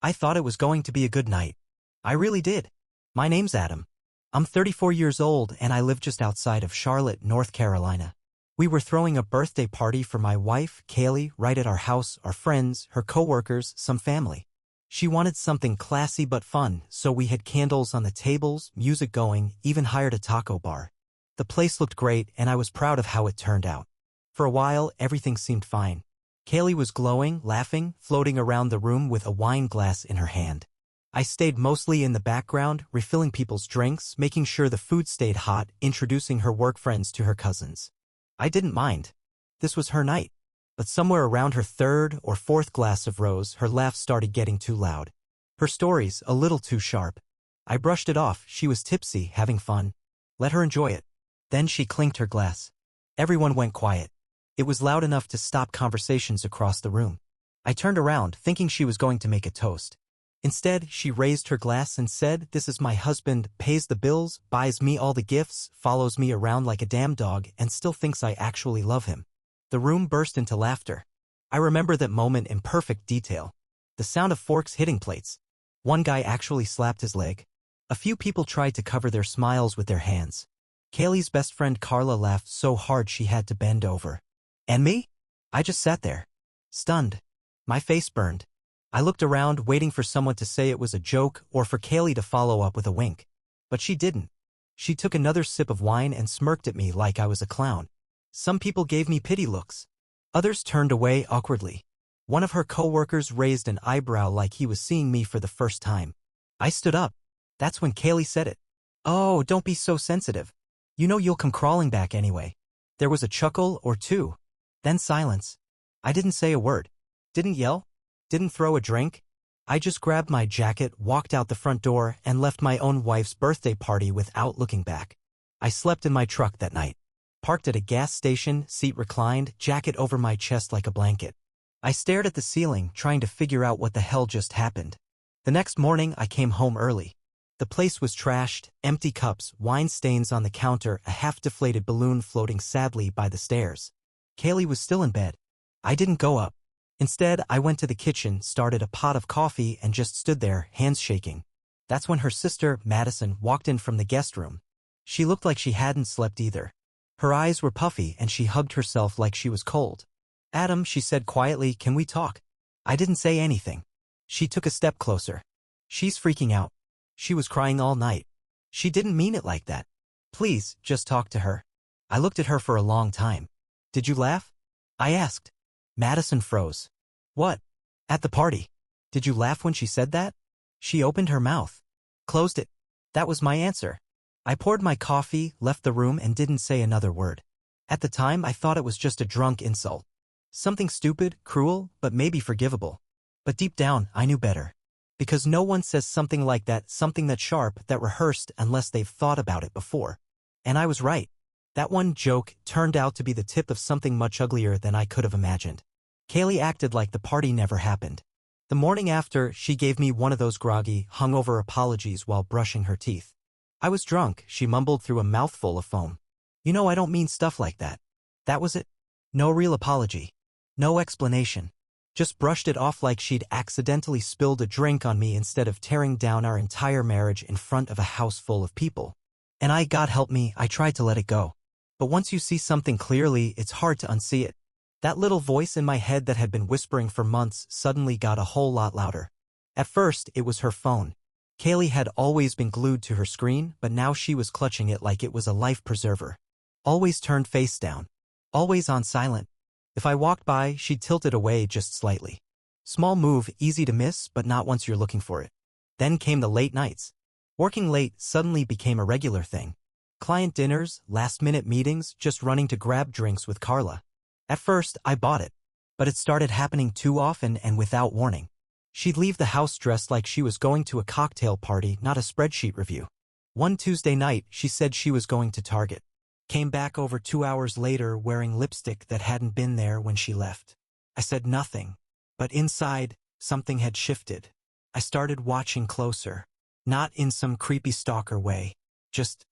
I thought it was going to be a good night. I really did. My name's Adam. I'm 34 years old and I live just outside of Charlotte, North Carolina. We were throwing a birthday party for my wife, Kaylee, right at our house, our friends, her coworkers, some family. She wanted something classy but fun, so we had candles on the tables, music going, even hired a taco bar. The place looked great and I was proud of how it turned out. For a while, everything seemed fine. Kaylee was glowing, laughing, floating around the room with a wine glass in her hand. I stayed mostly in the background, refilling people's drinks, making sure the food stayed hot, introducing her work friends to her cousins. I didn't mind. This was her night. But somewhere around her third or fourth glass of rose, her laugh started getting too loud. Her stories a little too sharp. I brushed it off. She was tipsy, having fun. Let her enjoy it. Then she clinked her glass. Everyone went quiet. It was loud enough to stop conversations across the room. I turned around, thinking she was going to make a toast. Instead, she raised her glass and said, "This is my husband, pays the bills, buys me all the gifts, follows me around like a damn dog, and still thinks I actually love him." The room burst into laughter. I remember that moment in perfect detail. The sound of forks hitting plates. One guy actually slapped his leg. A few people tried to cover their smiles with their hands. Kaylee's best friend Carla laughed so hard she had to bend over. And me? I just sat there. Stunned. My face burned. I looked around, waiting for someone to say it was a joke or for Kaylee to follow up with a wink. But she didn't. She took another sip of wine and smirked at me like I was a clown. Some people gave me pity looks. Others turned away awkwardly. One of her coworkers raised an eyebrow like he was seeing me for the first time. I stood up. That's when Kaylee said it. "Oh, don't be so sensitive. You know you'll come crawling back anyway." There was a chuckle or two. Then silence. I didn't say a word. Didn't yell. Didn't throw a drink. I just grabbed my jacket, walked out the front door, and left my own wife's birthday party without looking back. I slept in my truck that night. Parked at a gas station, seat reclined, jacket over my chest like a blanket. I stared at the ceiling, trying to figure out what the hell just happened. The next morning, I came home early. The place was trashed, empty cups, wine stains on the counter, a half-deflated balloon floating sadly by the stairs. Kaylee was still in bed. I didn't go up. Instead, I went to the kitchen, started a pot of coffee, and just stood there, hands shaking. That's when her sister, Madison, walked in from the guest room. She looked like she hadn't slept either. Her eyes were puffy and she hugged herself like she was cold. "Adam," she said quietly, "can we talk?" I didn't say anything. She took a step closer. "She's freaking out. She was crying all night. She didn't mean it like that. Please, just talk to her." I looked at her for a long time. "Did you laugh?" I asked. Madison froze. "What?" "At the party. Did you laugh when she said that?" She opened her mouth. Closed it. That was my answer. I poured my coffee, left the room, and didn't say another word. At the time, I thought it was just a drunk insult. Something stupid, cruel, but maybe forgivable. But deep down, I knew better. Because no one says something like that, something that sharp, that rehearsed, unless they've thought about it before. And I was right. That one joke turned out to be the tip of something much uglier than I could have imagined. Kaylee acted like the party never happened. The morning after, she gave me one of those groggy, hungover apologies while brushing her teeth. "I was drunk," she mumbled through a mouthful of foam. "You know I don't mean stuff like that." That was it. No real apology. No explanation. Just brushed it off like she'd accidentally spilled a drink on me instead of tearing down our entire marriage in front of a house full of people. And God help me, I tried to let it go. But once you see something clearly, it's hard to unsee it. That little voice in my head that had been whispering for months suddenly got a whole lot louder. At first, it was her phone. Kaylee had always been glued to her screen, but now she was clutching it like it was a life preserver. Always turned face down. Always on silent. If I walked by, she'd tilt it away just slightly. Small move, easy to miss, but not once you're looking for it. Then came the late nights. Working late suddenly became a regular thing. Client dinners, last-minute meetings, just running to grab drinks with Carla. At first, I bought it. But it started happening too often and without warning. She'd leave the house dressed like she was going to a cocktail party, not a spreadsheet review. One Tuesday night, she said she was going to Target. Came back over 2 hours later wearing lipstick that hadn't been there when she left. I said nothing, but inside, something had shifted. I started watching closer. Not in some creepy stalker way, just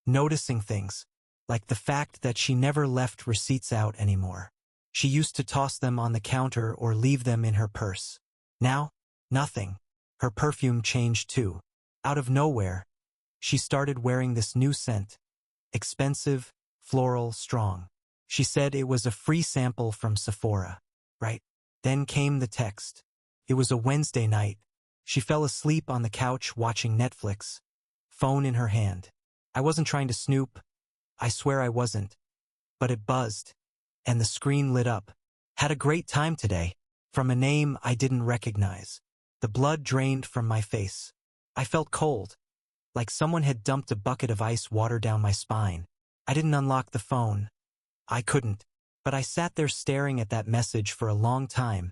noticing things, like the fact that she never left receipts out anymore. She used to toss them on the counter or leave them in her purse. Now, nothing. Her perfume changed too. Out of nowhere, she started wearing this new scent. Expensive, floral, strong. She said it was a free sample from Sephora. Right. Then came the text. It was a Wednesday night. She fell asleep on the couch watching Netflix, phone in her hand. I wasn't trying to snoop. I swear I wasn't. But it buzzed, and the screen lit up. Had a great time today. From a name I didn't recognize. The blood drained from my face. I felt cold, like someone had dumped a bucket of ice water down my spine. I didn't unlock the phone. I couldn't. But I sat there staring at that message for a long time,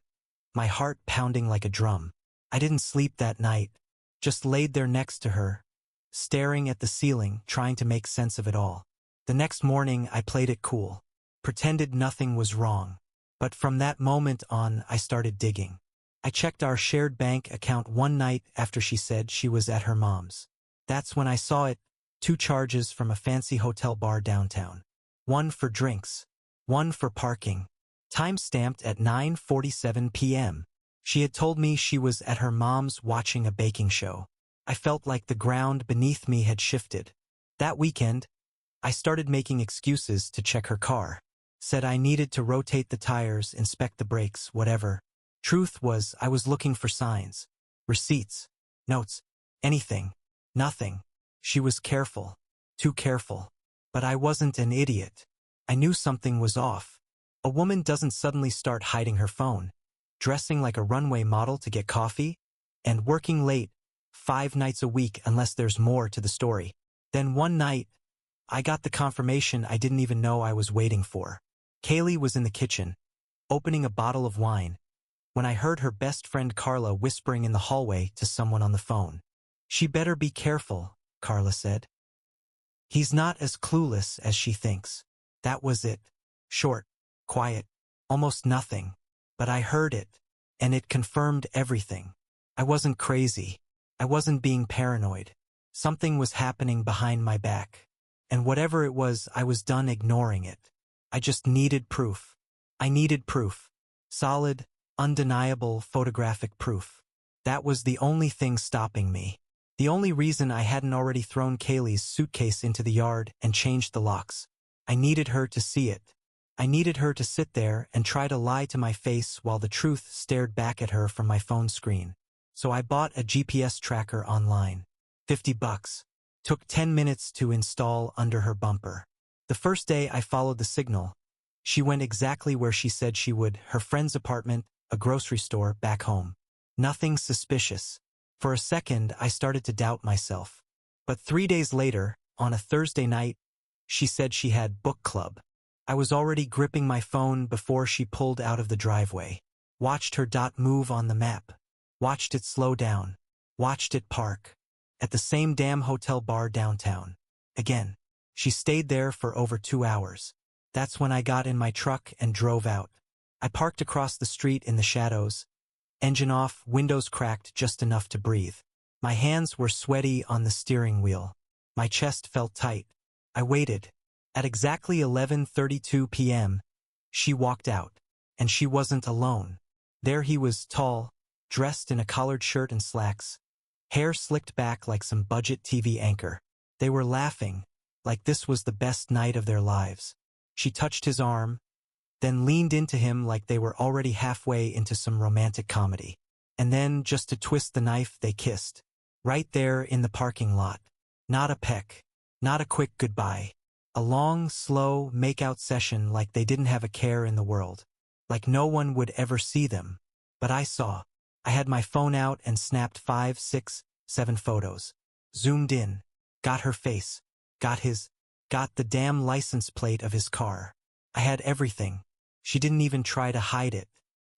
my heart pounding like a drum. I didn't sleep that night, just laid there next to her, staring at the ceiling, trying to make sense of it all. The next morning I played it cool, pretended nothing was wrong. But from that moment on, I started digging. I checked our shared bank account one night after she said she was at her mom's. That's when I saw it, 2 charges from a fancy hotel bar downtown. One for drinks, one for parking. Time stamped at 9:47 p.m. She had told me she was at her mom's watching a baking show. I felt like the ground beneath me had shifted. That weekend, I started making excuses to check her car. Said I needed to rotate the tires, inspect the brakes, whatever. Truth was, I was looking for signs, receipts, notes, anything, nothing. She was careful, too careful. But I wasn't an idiot. I knew something was off. A woman doesn't suddenly start hiding her phone, dressing like a runway model to get coffee, and working late, 5 nights a week unless there's more to the story. Then one night, I got the confirmation I didn't even know I was waiting for. Kaylee was in the kitchen, opening a bottle of wine, when I heard her best friend Carla whispering in the hallway to someone on the phone. She better be careful, Carla said. He's not as clueless as she thinks. That was it. Short, quiet, almost nothing. But I heard it, and it confirmed everything. I wasn't crazy. I wasn't being paranoid. Something was happening behind my back. And whatever it was, I was done ignoring it. I just needed proof. I needed proof. Solid, undeniable photographic proof. That was the only thing stopping me. The only reason I hadn't already thrown Kaylee's suitcase into the yard and changed the locks. I needed her to see it. I needed her to sit there and try to lie to my face while the truth stared back at her from my phone screen. So I bought a GPS tracker online. $50. Took 10 minutes to install under her bumper. The first day I followed the signal. She went exactly where she said she would, her friend's apartment, a grocery store, back home. Nothing suspicious. For a second, I started to doubt myself. But 3 days later, on a Thursday night, she said she had book club. I was already gripping my phone before she pulled out of the driveway. Watched her dot move on the map. Watched it slow down. Watched it park. At the same damn hotel bar downtown. Again. She stayed there for over 2 hours. That's when I got in my truck and drove out. I parked across the street in the shadows. Engine off, windows cracked just enough to breathe. My hands were sweaty on the steering wheel. My chest felt tight. I waited. At exactly 11:32 p.m., she walked out. And she wasn't alone. There he was, tall, dressed in a collared shirt and slacks, hair slicked back like some budget TV anchor. They were laughing, like this was the best night of their lives. She touched his arm, then leaned into him like they were already halfway into some romantic comedy. And then, just to twist the knife, they kissed. Right there in the parking lot. Not a peck. Not a quick goodbye. A long, slow make-out session like they didn't have a care in the world. Like no one would ever see them. But I saw. I had my phone out and snapped 5, 6, 7 photos. Zoomed in. Got her face. Got the damn license plate of his car. I had everything. She didn't even try to hide it.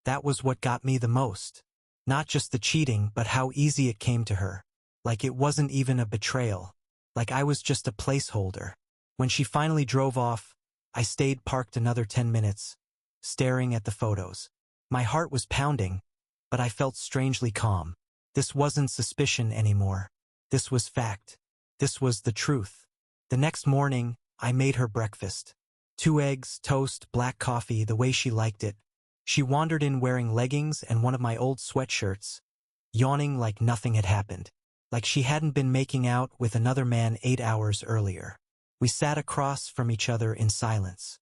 That was what got me the most. Not just the cheating, but how easy it came to her. Like it wasn't even a betrayal. Like I was just a placeholder. When she finally drove off, I stayed parked another 10 minutes, staring at the photos. My heart was pounding, but I felt strangely calm. This wasn't suspicion anymore. This was fact. This was the truth. The next morning, I made her breakfast. 2 eggs, toast, black coffee, the way she liked it. She wandered in wearing leggings and one of my old sweatshirts, yawning like nothing had happened, like she hadn't been making out with another man 8 hours earlier. We sat across from each other in silence.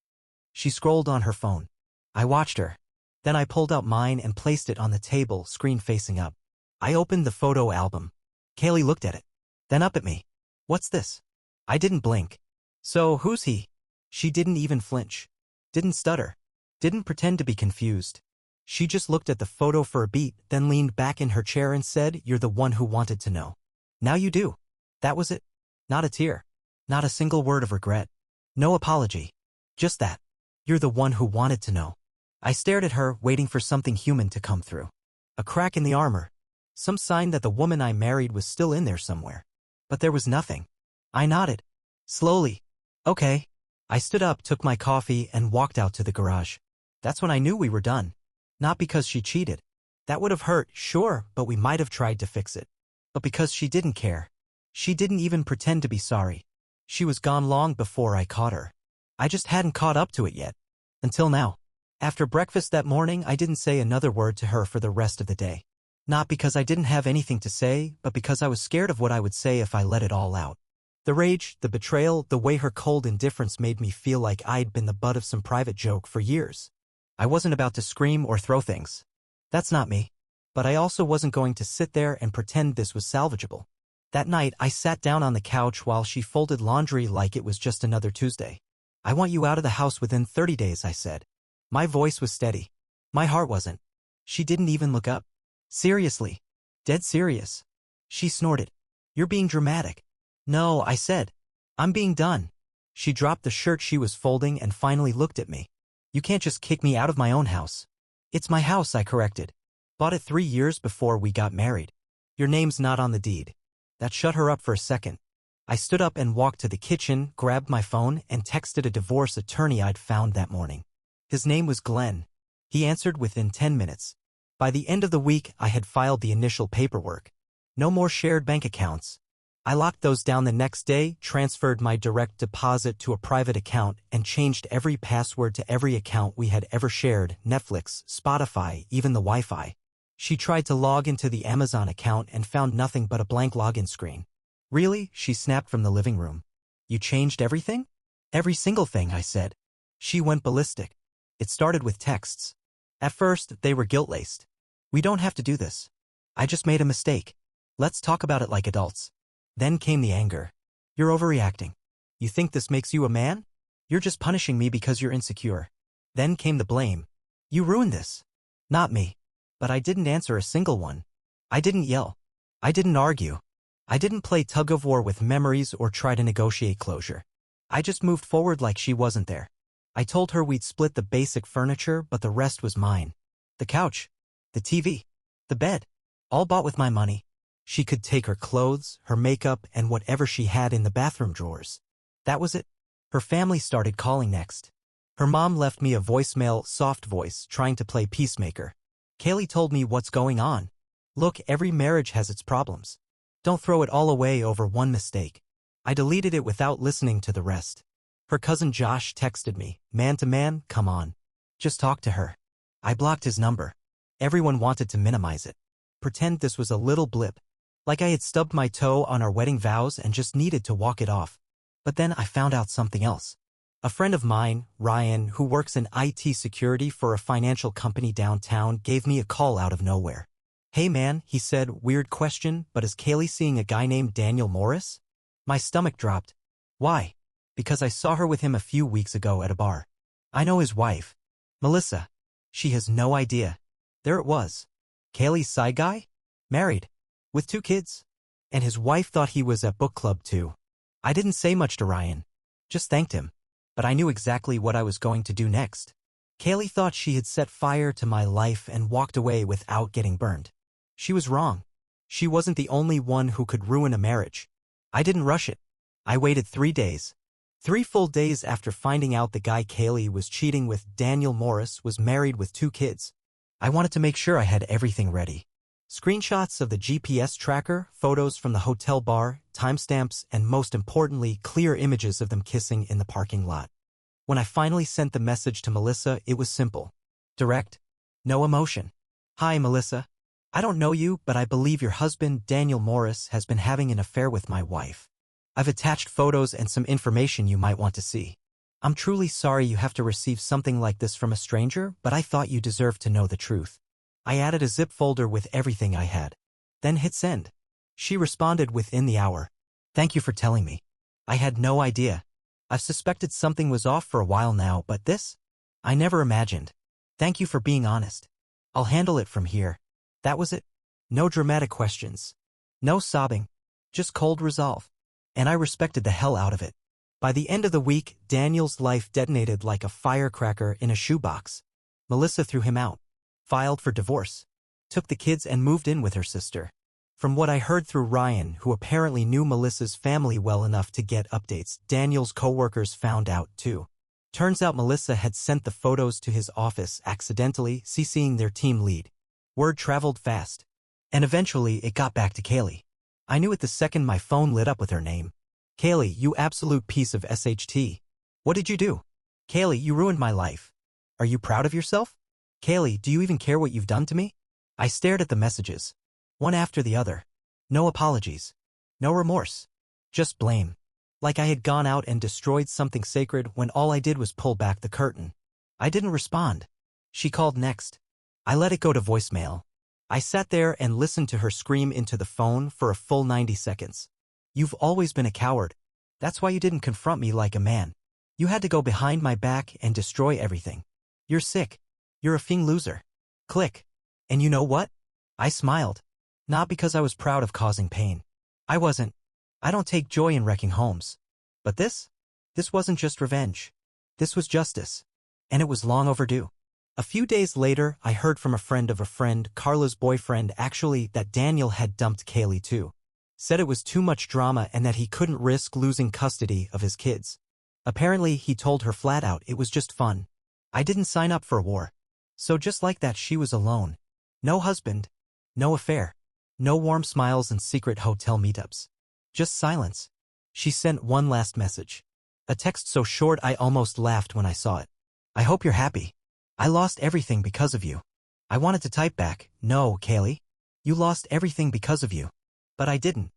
She scrolled on her phone. I watched her. Then I pulled out mine and placed it on the table, screen facing up. I opened the photo album. Kaylee looked at it. Then up at me. What's this? I didn't blink. So, who's he? She didn't even flinch. Didn't stutter. Didn't pretend to be confused. She just looked at the photo for a beat, then leaned back in her chair and said, "You're the one who wanted to know. Now you do." That was it. Not a tear. Not a single word of regret. No apology. Just that. You're the one who wanted to know. I stared at her, waiting for something human to come through. A crack in the armor. Some sign that the woman I married was still in there somewhere. But there was nothing. I nodded. Slowly. Okay. I stood up, took my coffee, and walked out to the garage. That's when I knew we were done. Not because she cheated. That would have hurt, sure, but we might have tried to fix it. But because she didn't care. She didn't even pretend to be sorry. She was gone long before I caught her. I just hadn't caught up to it yet. Until now. After breakfast that morning, I didn't say another word to her for the rest of the day. Not because I didn't have anything to say, but because I was scared of what I would say if I let it all out. The rage, the betrayal, the way her cold indifference made me feel like I'd been the butt of some private joke for years. I wasn't about to scream or throw things. That's not me. But I also wasn't going to sit there and pretend this was salvageable. That night, I sat down on the couch while she folded laundry like it was just another Tuesday. "I want you out of the house within 30 days, I said. My voice was steady. My heart wasn't. She didn't even look up. "Seriously. Dead serious." She snorted. "You're being dramatic." "No," I said. "I'm being done." She dropped the shirt she was folding and finally looked at me. "You can't just kick me out of my own house." "It's my house," I corrected. "Bought it 3 years before we got married. Your name's not on the deed." That shut her up for a second. I stood up and walked to the kitchen, grabbed my phone, and texted a divorce attorney I'd found that morning. His name was Glenn. He answered within 10 minutes. By the end of the week, I had filed the initial paperwork. No more shared bank accounts. I locked those down the next day, transferred my direct deposit to a private account, and changed every password to every account we had ever shared, Netflix, Spotify, even the Wi-Fi. She tried to log into the Amazon account and found nothing but a blank login screen. "Really?" she snapped from the living room. "You changed everything?" "Every single thing," I said. She went ballistic. It started with texts. At first, they were guilt-laced. "We don't have to do this. I just made a mistake. Let's talk about it like adults." Then came the anger. "You're overreacting. You think this makes you a man? You're just punishing me because you're insecure." Then came the blame. "You ruined this." "Not me." But I didn't answer a single one. I didn't yell. I didn't argue. I didn't play tug-of-war with memories or try to negotiate closure. I just moved forward like she wasn't there. I told her we'd split the basic furniture, but the rest was mine. The couch, the TV, the bed, all bought with my money. She could take her clothes, her makeup, and whatever she had in the bathroom drawers. That was it. Her family started calling next. Her mom left me a voicemail, soft voice, trying to play peacemaker. "Kaylee told me what's going on. Look, every marriage has its problems. Don't throw it all away over one mistake." I deleted it without listening to the rest. Her cousin Josh texted me, "Man to man, come on. Just talk to her." I blocked his number. Everyone wanted to minimize it. Pretend this was a little blip. Like I had stubbed my toe on our wedding vows and just needed to walk it off. But then I found out something else. A friend of mine, Ryan, who works in IT security for a financial company downtown, gave me a call out of nowhere. "Hey man," he said, "weird question, but is Kaylee seeing a guy named Daniel Morris?" My stomach dropped. "Why?" "Because I saw her with him a few weeks ago at a bar. I know his wife, Melissa. She has no idea." There it was. Kaylee's side guy? Married. With 2 kids. And his wife thought he was at book club too. I didn't say much to Ryan. Just thanked him. But I knew exactly what I was going to do next. Kaylee thought she had set fire to my life and walked away without getting burned. She was wrong. She wasn't the only one who could ruin a marriage. I didn't rush it. I waited 3 days. 3 full days after finding out the guy Kaylee was cheating with, Daniel Morris, was married with 2 kids. I wanted to make sure I had everything ready. Screenshots of the GPS tracker, photos from the hotel bar, timestamps, and most importantly, clear images of them kissing in the parking lot. When I finally sent the message to Melissa, it was simple. Direct. No emotion. "Hi, Melissa. I don't know you, but I believe your husband, Daniel Morris, has been having an affair with my wife. I've attached photos and some information you might want to see. I'm truly sorry you have to receive something like this from a stranger, but I thought you deserved to know the truth. I added a zip folder with everything I had. Then hit send. She responded within the hour. Thank you for telling me. I had no idea. I've suspected something was off for a while now, but this? I never imagined. Thank you for being honest. I'll handle it from here. That was it? No dramatic questions. No sobbing. Just cold resolve. And I respected the hell out of it. By the end of the week, Daniel's life detonated like a firecracker in a shoebox. Melissa threw him out, filed for divorce, took the kids and moved in with her sister. From what I heard through Ryan, who apparently knew Melissa's family well enough to get updates, Daniel's co-workers found out too. Turns out Melissa had sent the photos to his office accidentally, CCing their team lead. Word traveled fast. And eventually it got back to Kaylee. I knew it the second my phone lit up with her name. Kaylee, you absolute piece of SHT. What did you do? Kaylee, you ruined my life. Are you proud of yourself? Kaylee, do you even care what you've done to me? I stared at the messages. One after the other. No apologies. No remorse. Just blame. Like I had gone out and destroyed something sacred when all I did was pull back the curtain. I didn't respond. She called next. I let it go to voicemail. I sat there and listened to her scream into the phone for a full 90 seconds. You've always been a coward. That's why you didn't confront me like a man. You had to go behind my back and destroy everything. You're sick. You're a fiend loser. Click. And you know what? I smiled. Not because I was proud of causing pain. I wasn't. I don't take joy in wrecking homes. But this? This wasn't just revenge. This was justice. And it was long overdue. A few days later, I heard from a friend of a friend, Carla's boyfriend, actually, that Daniel had dumped Kaylee too. Said it was too much drama and that he couldn't risk losing custody of his kids. Apparently, he told her flat out it was just fun. I didn't sign up for a war. So just like that, she was alone. No husband. No affair. No warm smiles and secret hotel meetups. Just silence. She sent one last message. A text so short I almost laughed when I saw it. I hope you're happy. I lost everything because of you. I wanted to type back, no, Kaylee. You lost everything because of you. But I didn't.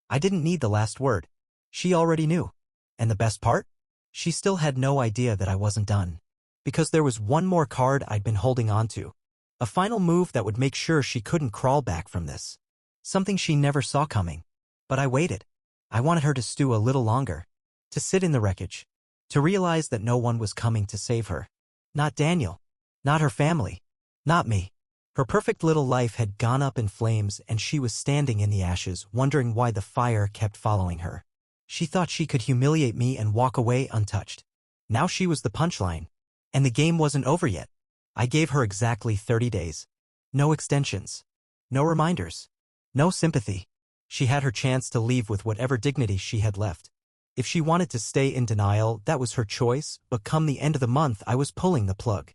I didn't need the last word. She already knew. And the best part? She still had no idea that I wasn't done. Because there was one more card I'd been holding on to. A final move that would make sure she couldn't crawl back from this. Something she never saw coming. But I waited. I wanted her to stew a little longer. To sit in the wreckage. To realize that no one was coming to save her. Not Daniel. Not her family. Not me. Her perfect little life had gone up in flames and she was standing in the ashes, wondering why the fire kept following her. She thought she could humiliate me and walk away untouched. Now she was the punchline. And the game wasn't over yet. I gave her exactly 30 days. No extensions. No reminders. No sympathy. She had her chance to leave with whatever dignity she had left. If she wanted to stay in denial, that was her choice, but come the end of the month I was pulling the plug.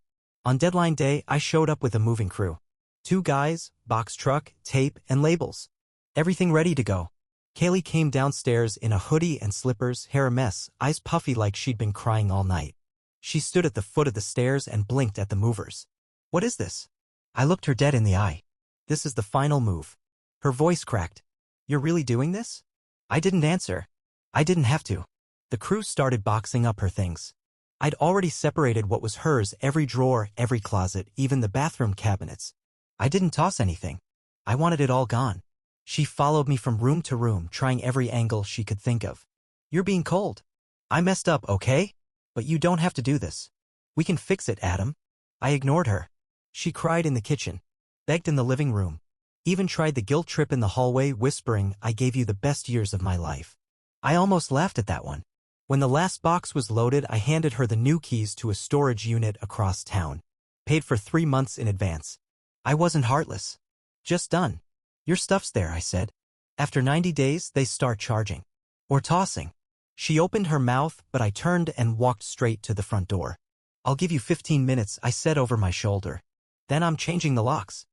On deadline day, I showed up with a moving crew. 2 guys, box truck, tape, and labels. Everything ready to go. Kaylee came downstairs in a hoodie and slippers, hair a mess, eyes puffy like she'd been crying all night. She stood at the foot of the stairs and blinked at the movers. What is this? I looked her dead in the eye. This is the final move. Her voice cracked. You're really doing this? I didn't answer. I didn't have to. The crew started boxing up her things. I'd already separated what was hers, every drawer, every closet, even the bathroom cabinets. I didn't toss anything. I wanted it all gone. She followed me from room to room, trying every angle she could think of. You're being cold. I messed up, okay? But you don't have to do this. We can fix it, Adam. I ignored her. She cried in the kitchen, begged in the living room, even tried the guilt trip in the hallway, whispering, I gave you the best years of my life. I almost laughed at that one. When the last box was loaded, I handed her the new keys to a storage unit across town. Paid for 3 months in advance. I wasn't heartless. Just done. Your stuff's there, I said. After 90 days, they start charging. Or tossing. She opened her mouth, but I turned and walked straight to the front door. I'll give you 15 minutes, I said over my shoulder. Then I'm changing the locks.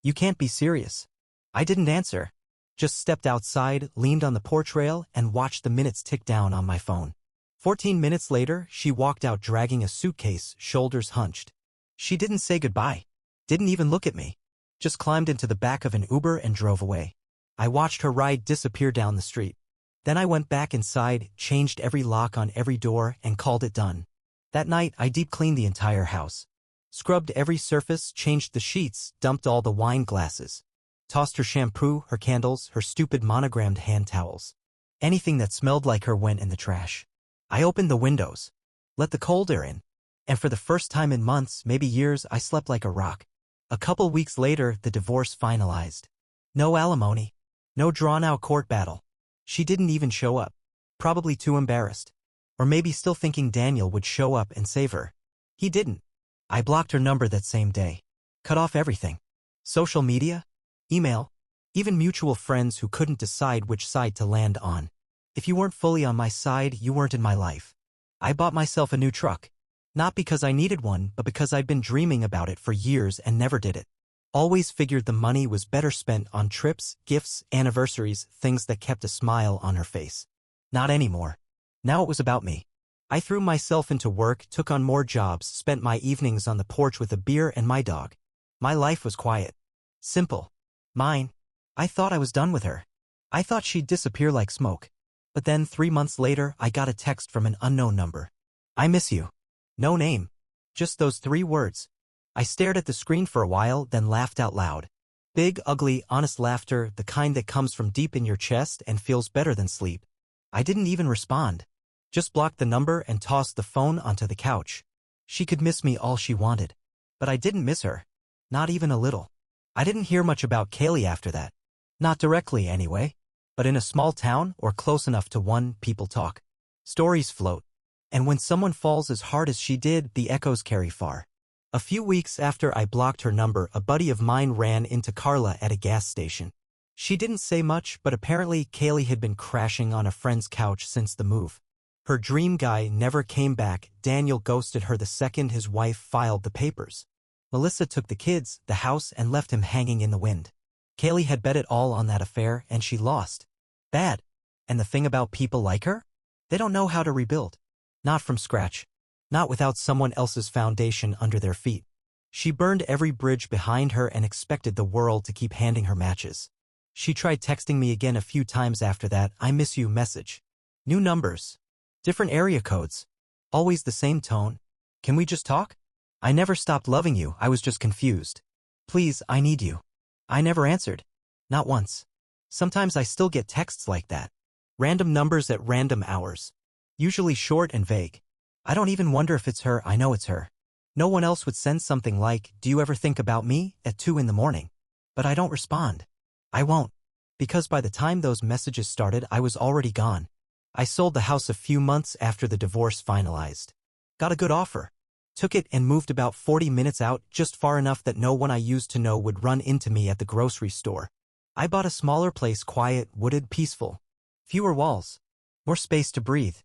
You can't be serious. I didn't answer. Just stepped outside, leaned on the porch rail, and watched the minutes tick down on my phone. 14 minutes later, she walked out dragging a suitcase, shoulders hunched. She didn't say goodbye. Didn't even look at me. Just climbed into the back of an Uber and drove away. I watched her ride disappear down the street. Then I went back inside, changed every lock on every door, and called it done. That night, I deep cleaned the entire house. Scrubbed every surface, changed the sheets, dumped all the wine glasses. Tossed her shampoo, her candles, her stupid monogrammed hand towels. Anything that smelled like her went in the trash. I opened the windows. Let the cold air in. And for the first time in months, maybe years, I slept like a rock. A couple weeks later, the divorce finalized. No alimony. No drawn-out court battle. She didn't even show up. Probably too embarrassed. Or maybe still thinking Daniel would show up and save her. He didn't. I blocked her number that same day. Cut off everything. Social media, email, even mutual friends who couldn't decide which side to land on. If you weren't fully on my side, you weren't in my life. I bought myself a new truck. Not because I needed one, but because I'd been dreaming about it for years and never did it. Always figured the money was better spent on trips, gifts, anniversaries, things that kept a smile on her face. Not anymore. Now it was about me. I threw myself into work, took on more jobs, spent my evenings on the porch with a beer and my dog. My life was quiet. Simple. Mine. I thought I was done with her. I thought she'd disappear like smoke. But then 3 months later, I got a text from an unknown number. I miss you. No name. Just those 3 words. I stared at the screen for a while, then laughed out loud. Big, ugly, honest laughter, the kind that comes from deep in your chest and feels better than sleep. I didn't even respond. Just blocked the number and tossed the phone onto the couch. She could miss me all she wanted. But I didn't miss her. Not even a little. I didn't hear much about Kaylee after that. Not directly, anyway. But in a small town, or close enough to one, people talk. Stories float. And when someone falls as hard as she did, the echoes carry far. A few weeks after I blocked her number, a buddy of mine ran into Carla at a gas station. She didn't say much, but apparently Kaylee had been crashing on a friend's couch since the move. Her dream guy never came back. Daniel ghosted her the second his wife filed the papers. Melissa took the kids, the house, and left him hanging in the wind. Kaylee had bet it all on that affair, and she lost. Bad. And the thing about people like her? They don't know how to rebuild. Not from scratch. Not without someone else's foundation under their feet. She burned every bridge behind her and expected the world to keep handing her matches. She tried texting me again a few times after that "I miss you" message. New numbers. Different area codes. Always the same tone. Can we just talk? I never stopped loving you, I was just confused. Please, I need you. I never answered. Not once. Sometimes I still get texts like that. Random numbers at random hours. Usually short and vague. I don't even wonder if it's her, I know it's her. No one else would send something like, "Do you ever think about me?" at 2 in the morning. But I don't respond. I won't. Because by the time those messages started, I was already gone. I sold the house a few months after the divorce finalized. Got a good offer. Took it and moved about 40 minutes out, just far enough that no one I used to know would run into me at the grocery store. I bought a smaller place, quiet, wooded, peaceful. Fewer walls. More space to breathe.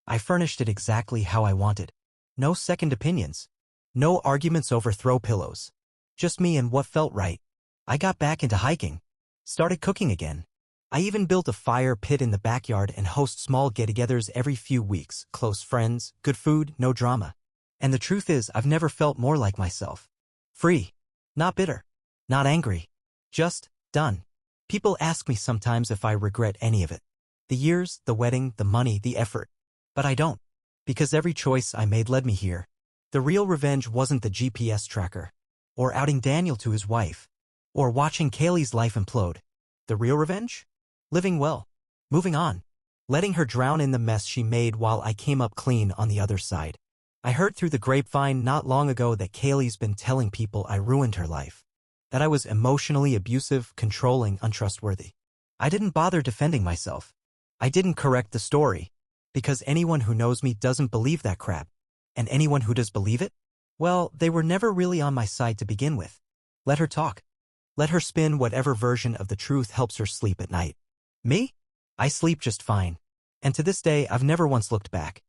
I furnished it exactly how I wanted. No second opinions. No arguments over throw pillows. Just me and what felt right. I got back into hiking. Started cooking again. I even built a fire pit in the backyard and host small get-togethers every few weeks. Close friends, good food, no drama. And the truth is, I've never felt more like myself. Free. Not bitter. Not angry. Just done. People ask me sometimes if I regret any of it. The years, the wedding, the money, the effort. But I don't. Because every choice I made led me here. The real revenge wasn't the GPS tracker. Or outing Daniel to his wife. Or watching Kaylee's life implode. The real revenge? Living well. Moving on. Letting her drown in the mess she made while I came up clean on the other side. I heard through the grapevine not long ago that Kaylee's been telling people I ruined her life. That I was emotionally abusive, controlling, untrustworthy. I didn't bother defending myself. I didn't correct the story. Because anyone who knows me doesn't believe that crap. And anyone who does believe it? Well, they were never really on my side to begin with. Let her talk. Let her spin whatever version of the truth helps her sleep at night. Me? I sleep just fine. And to this day, I've never once looked back.